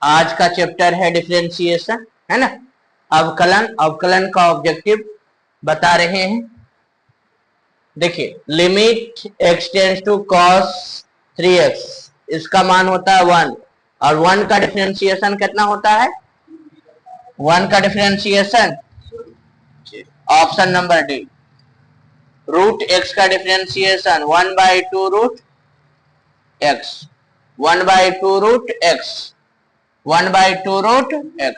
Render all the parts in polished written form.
आज का चैप्टर है डिफरेंशिएशन, है ना। अवकलन, अवकलन का ऑब्जेक्टिव बता रहे हैं। देखिए, limit x tends to cos 3x, इसका मान होता है 1, और 1 का डिफरेंशिएशन कितना होता है? 1 का differentiation option number D, root x का differentiation 1/2 root x, 1/2 root x, 1/2 root x।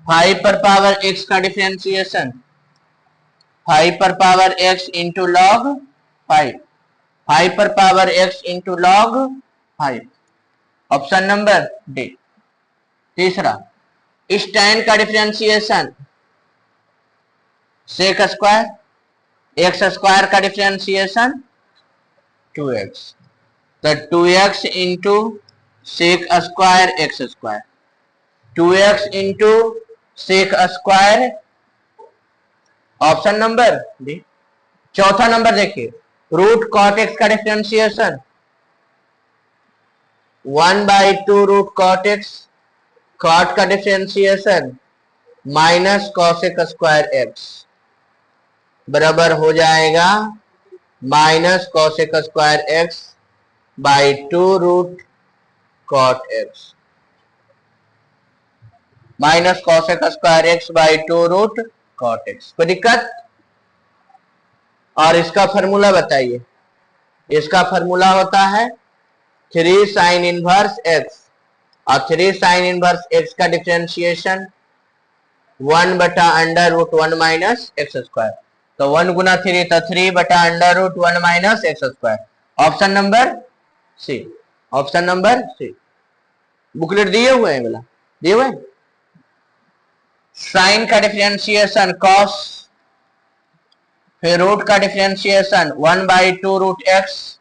Five पर पावर x का डिफरेंशिएशन 5 पर पावर x इंटू लॉग 5, 5 पर power x into log 5, option number D. तीसरा, इस tan का differentiation sec square, x square का differentiation 2x, तो 2x into sec square x square, 2x into sec square, option number D. चौथा number देखिए, root cot x का differentiation 1/2 root cot x, cot का differentiation minus cosec square x बराबर हो जाएगा minus cosec square x by 2 root cot x, minus cosec square x by 2 root cot x. कोई दिक्कत? और इसका फॉर्मूला बताइए। इसका फॉर्मूला होता है 3 साइन इनवर्स एक्स, और 3 साइन इनवर्स एक्स का डिफरेंशिएशन 1/√1 माइनस एक्स स्क्वायर, तो 1 गुना 3 तो 3/√1 minus x square, option number C, option number C. Booklet दिए हुए हैं, बोला दिए हुए हैं। साइन का डिफरेंशिएशन कॉस, फिर रूट का differentiation 1/2 root x,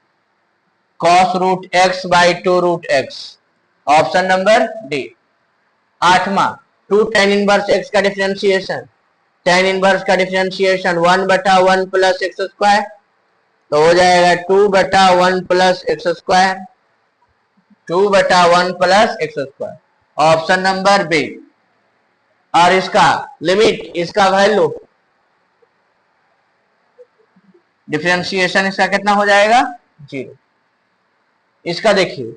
cos root x by 2 root x, option number D. आठवां, 2 tan इनवर्स एक्स का डिफरेंशिएशन, tan इनवर्स का डिफरेंशिएशन 1/1 प्लस एक्स स्क्वायर, तो हो जाएगा 2/1 plus x square, 2/1 plus x square, option number B. और इसका limit, इसका value, differentiation इसका कितना हो जाएगा? 0। इसका देखिए,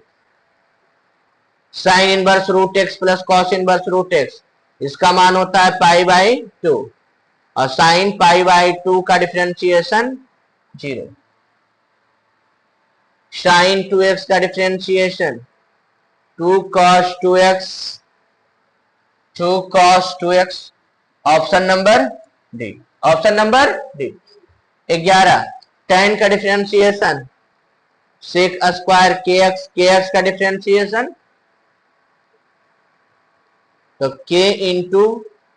sine inverse root x plus cos inverse root x, इसका मान होता है π/2, और साइन π/2 का डिफरेंशिएशन 0, साइन 2x का differentiation 2 cos 2x, 2 cos 2x, option number D, option number D. 11, tan का differentiation sec square kx, kx का डिफरेंशिएशन तो k into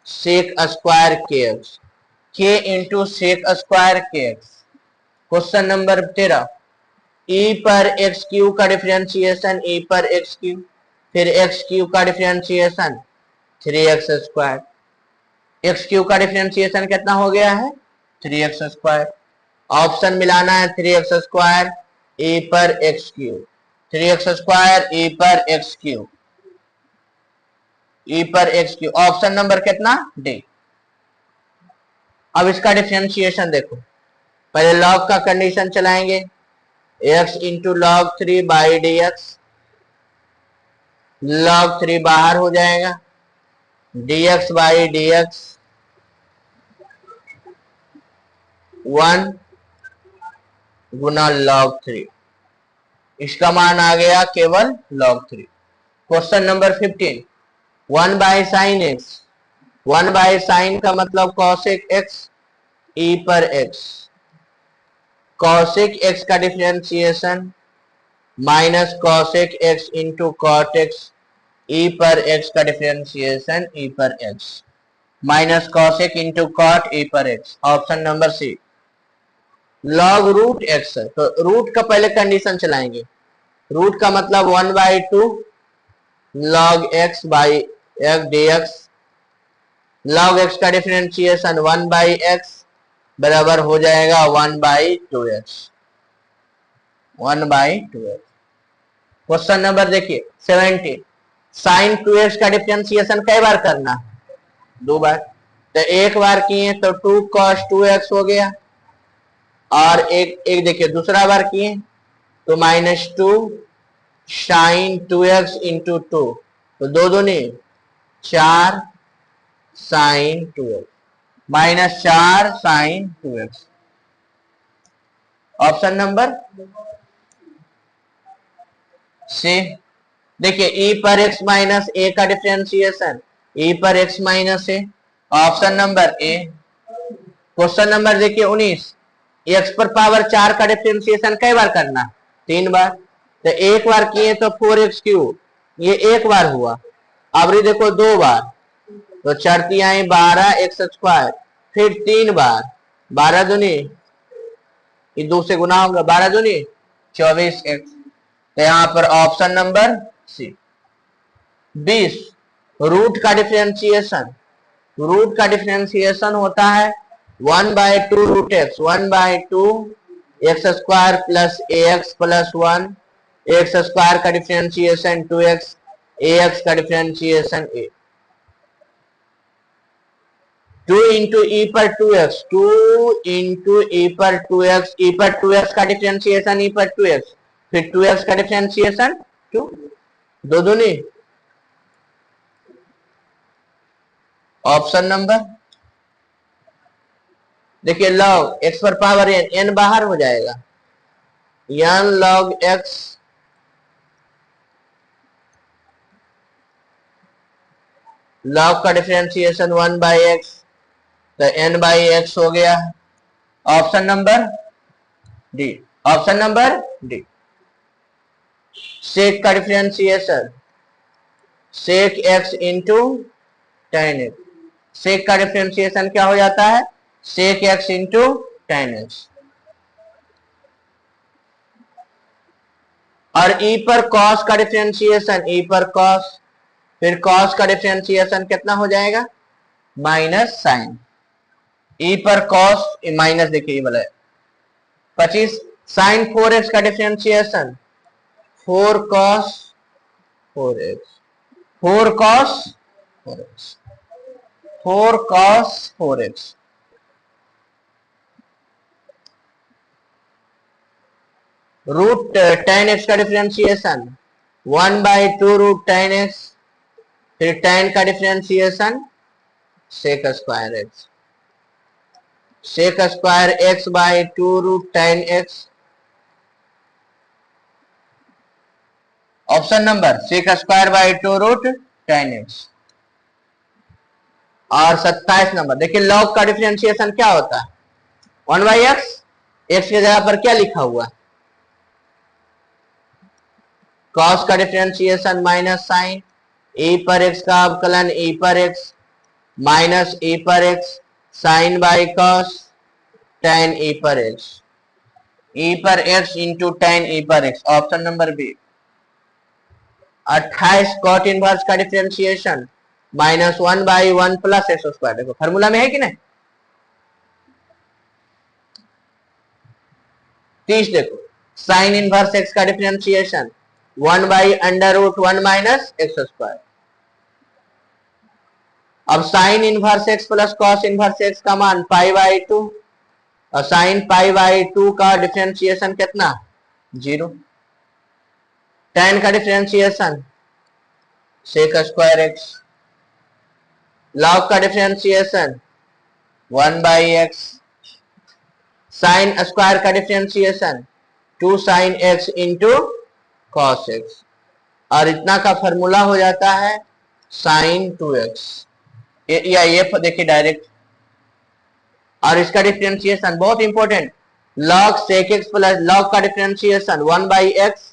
sec square kx, k into sec square kx। Question number 13, e पर x cube का differentiation e पर x cube, फिर x cube का differentiation 3x square, x cube का differentiation कितना हो गया है? 3x स्क्वायर, ऑप्शन मिलाना है 3x स्क्वायर e पर x Q, 3x square e पर एक्स क्यू, e पर एक्स क्यू, ऑप्शन नंबर कितना? डी। अब इसका डिफरेंशिएशन देखो, पहले लॉग का कंडीशन चलाएंगे, x into log 3 by d x, log 3 बाहर हो जाएगा, dx बाई डी एक्स 1 गुना log 3, इसका मान आ गया केवल log 3। Question number 15, 1 by sine x, 1 by sine का मतलब कॉसेक एक्स e पर x, कॉसेक एक्स का differentiation minus cosec x into cot x, e पर x का डिफरेंशिएशन e पर x, minus cosec into cot e पर x, option number C. Log root x है, तो रूट का पहले कंडीशन चलाएंगे, रूट का मतलब 1/2 log x by x dx, log x का डिफरेंशिएशन 1/x बराबर हो जाएगा 1/2x। 1/2x। क्वेश्चन नंबर देखिए 17, साइन 2x का डिफरेंशिएशन कई बार करना? 2 बार। तो एक बार किए तो 2 cos 2x हो गया, और एक एक देखिए दूसरा बार किए तो -2 sin 2x इंटू 2, तो दो दूनी 4 sin 2x, -4 sin 2x। Option number C. देखिए e पर x माइनस a का डिफरेंशिएशन e पर x minus a, option number A. Question number देखिए 19, x पर पावर 4 का डिफरेंशिएशन कई बार करना? 3 बार। तो एक बार किए तो 4x3, ये एक बार हुआ। अब देखो 2 बार, तो 4 तिहाई 12x², फिर 3 बार 12 दूनी, ये 2 से गुना होगा, 12 दूनी 24x। तो यहां पर ऑप्शन नंबर सी। 20, रूट का डिफरेंशिएशन। रूट का डिफरेंशिएशन होता है 1/2 root x, 1/2 x² plus ax plus 1, x² का डिफरेंशिएशन 2x, ax का डिफरेंशिएशन a। 2 इंटू ई पर 2x, 2 इंटू ई पर 2x, ई पर 2x का डिफरेंशिएशन ई पर 2x, फिर 2x का डिफरेंशिएशन 2, दो दूनी। ऑप्शन नंबर देखिए लॉग x पर पावर n, n बाहर हो जाएगा, n log x log का डिफरेंशिएशन 1/x, तो n/x हो गया। Option number D. Option number D. Sec का differentiation sec x into tan x, sec का डिफरेंशिएशन क्या हो जाता है? Sec x into tan x। और e पर cos का डिफरेंशिएशन, e पर cos, फिर cos का डिफरेंशिएशन कितना हो जाएगा? Minus sine. e पर cos माइनस, देखिए ये वाला 25, साइन 4x का differentiation 4 cos 4x, 4 cos 4x, 4 cos 4x। Root tan x का डिफरेंशिएशन 1/2 रूट tan x, फिर tan का differentiation sec square x, sec square x/2 root tan x। Option number sec square by 2 root tan x। और 27 number देखिए log का differentiation क्या होता है? 1/x, x की जगह पर क्या लिखा हुआ? cos का डिफरेंशिएशन माइनस साइन, e पर x का अवकलन e पर x माइनस e पर x sine by cos tan e पर x, e पर x इंटू tan e पर x। Option number B. 28 cot inverse का डिफरेंशिएशन -1/1 प्लस x², देखो फार्मूला में है कि नहीं? 30 देखो साइन इनवर्स x का डिफरेंशिएशन 1/√1 माइनस x²। अब sine inverse x plus cos inverse x का मान π/2, और साइन π/2 का डिफरेंशिएशन कितना? 0। tan का differentiation sec square x, log का डिफरेंशिएशन 1/x, साइन स्क्वायर का differentiation 2 sine x into cos x, और इतना का फॉर्मूला हो जाता है साइन 2x। या ये देखिए डायरेक्ट, और इसका डिफरेंशिएशन बहुत important, log sec x plus log का डिफरेंशिएशन 1/x,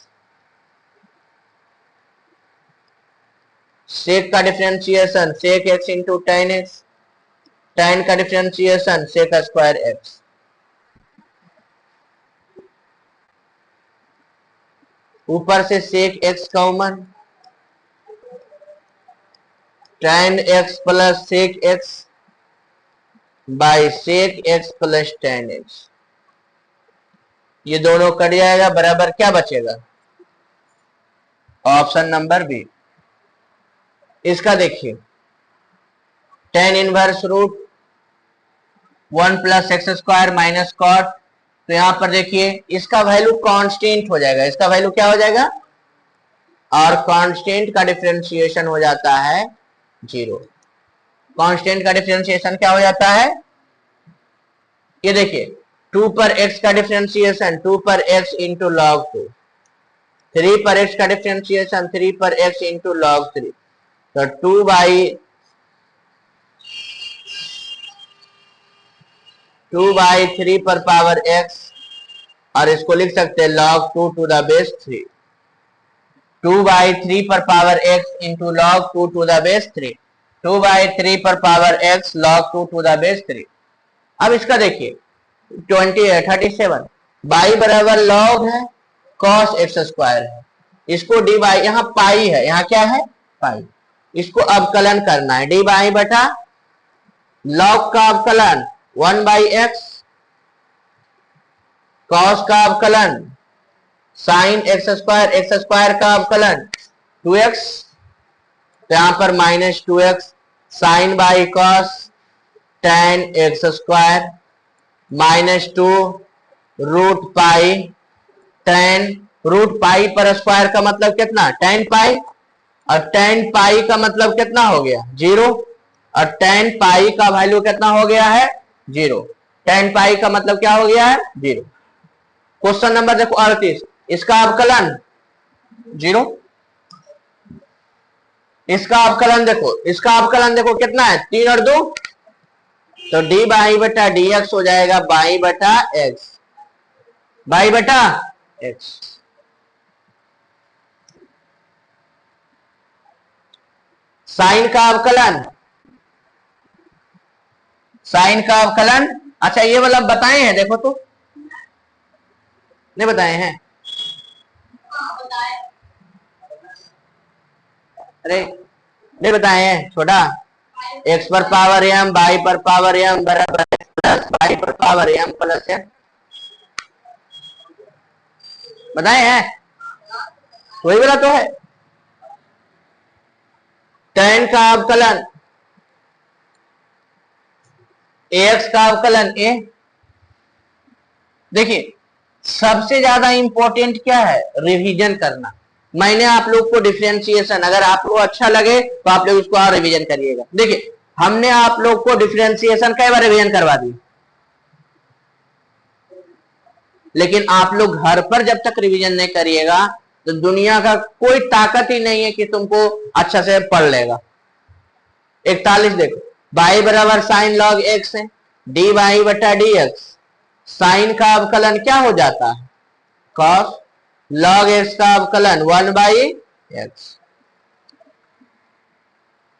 sec का differentiation sec x into tan x, tan का डिफरेंशिएशन sec स्क्वायर x। ऊपर से sec x common, tan x plus sec x by sec x plus tan x, ये दोनों cut जाएगा, बराबर क्या बचेगा? Option number B. इसका देखिए tan inverse root 1 plus x square minus cot, तो यहां पर देखिए इसका वैल्यू कांस्टेंट हो जाएगा, इसका वैल्यू क्या हो जाएगा? और कांस्टेंट का डिफरेंशिएशन हो जाता है 0। कांस्टेंट का डिफरेंशिएशन क्या हो जाता है? ये देखिए 2 पर x का डिफरेंशिएशन 2 पर x इंटू लॉग 2, 3 पर x का डिफरेंशिएशन 3 पर x इंटू लॉग 3, तो 2/3 पर पावर x, और इसको लिख सकते हैं log 2 टू द बेस 3, 2/3 पर power x into log 2 to the base 3, 2/3 पर power x log 2 to the base 3। अब इसका देखिए 37 बाई बराबर लॉग है cos एक्स स्क्वायर है, इसको डी बाई, यहाँ पाई है, यहाँ क्या है? पाई, इसको अवकलन करना है, डी बाई बटा लॉग का अवकलन 1/x, cos का अवकलन साइन एक्स स्क्वायर का अवकलन 2x, तो यहां पर -2x sine by cos tan x square -2 root pi tan, root pi पर स्क्वायर का मतलब कितना? tan पाई, और tan पाई का मतलब कितना हो गया? 0, और tan पाई का वैल्यू कितना हो गया है? 0। tan पाई का मतलब क्या हो गया है? 0। क्वेश्चन नंबर देखो 38, इसका अवकलन 0, इसका अवकलन देखो, इसका अवकलन देखो कितना है? 3 और 2, तो डी बाई बटा डी एक्स हो जाएगा बाई बटा एक्स, बाई बटा एक्स। साइन का अवकलन, साइन का अवकलन, अच्छा ये वाला बताए हैं, देखो तो नहीं बताए हैं? अरे नहीं बताए हैं छोटा, एक्स पर पावर एम बाई पर पावर एम बराबर प्लस बाई पर पावर एम प्लस एम, बताए हैं? वही वाला तो है। tan का अवकलन ax का अवकलन a, देखिए सबसे ज्यादा इंपॉर्टेंट क्या है? रिवीजन करना। मैंने आप लोग को डिफरेंशिएशन, अगर आप लोग अच्छा लगे तो आप लोग इसको और रिवीजन करिएगा। देखिए हमने आप लोग को डिफरेंशिएशन कई बार रिवीजन करवा दी, लेकिन आप लोग घर पर जब तक रिवीजन नहीं करिएगा तो दुनिया का कोई ताकत ही नहीं है कि तुमको अच्छा से पढ़ लेगा। 41 देखो, बाई बराबर साइन लॉग एक्स है, डी बाई बटा डी एक्स, साइन का अवकलन क्या हो जाता है? cos, log x का अवकलन 1/x,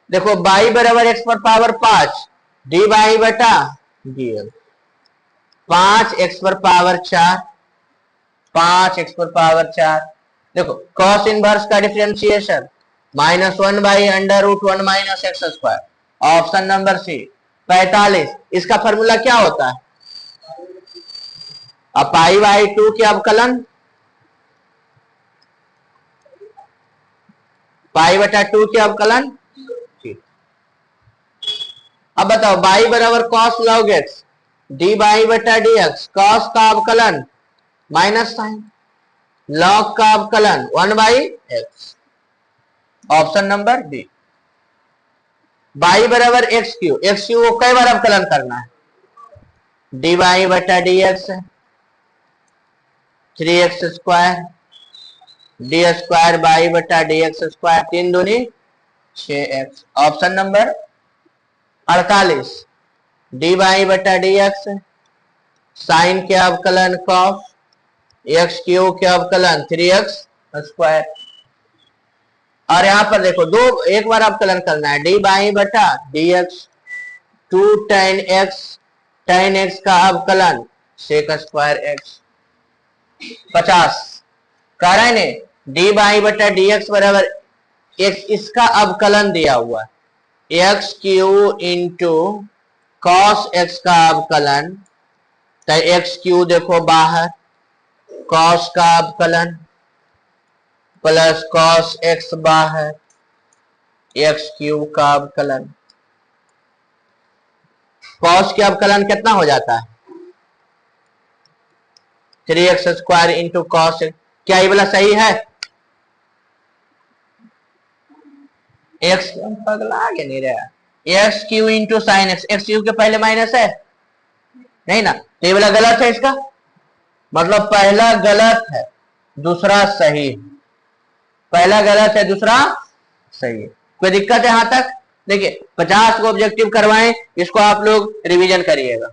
देखो बाई बराबर x पर पावर 5, डी बाई बटा डी एक्स, 5x पर पावर 4, 5x पर पावर 4, देखो cos इनवर्स का differentiation -1/√1 minus x square, option number C. 45 इसका फॉर्मूला क्या होता है? अब पाई बाई 2 के अवकलन, पाई बटा 2 के अवकलन, अब बताओ बाई बराबर cos log x, D by बटा डी एक्स, cos का अवकलन माइनस साइन, log का अवकलन 1/x, option number D. By बराबर एक्स क्यू, एक्स क्यू को कई बार अवकलन करना है? डी बाई बटा डी एक्स है, 3x square, D square by बटा डी एक्स स्क्वायर, 3 दूनी 6x, option number 48 D by बटा डी एक्स, साइन के अवकलन कॉस, एक्स क्यू के अवकलन 3x स्क्वायर, और यहां पर देखो दो एक बार अवकलन करना है, डी बाई बटा डी एक्स 2 tan x का अवकलन सेक स्क्वायर एक्स। 50 कह रहे ने डी बाई बटा डी एक्स बराबर एक्स, इसका अवकलन दिया हुआ है x Q into cos x का अवकलन, तो एक्स क्यू देखो बाहर, cos का अवकलन प्लस cos x बाहर, एक्स क्यू का अवकलन। cos के अवकलन कितना हो जाता है? 3x² into cos x। क्या ये वाला सही है? एक्स पगला आगे नहीं रहा, x Q into sine x, x Q के पहले माइनस है नहीं ना, तो ये वाला गलत है इसका, मतलब पहला गलत है दूसरा सही है, पहला गलत है दूसरा सही है। कोई दिक्कत है यहां तक? देखिए 50 को ऑब्जेक्टिव करवाएं, इसको आप लोग रिवीजन करिएगा।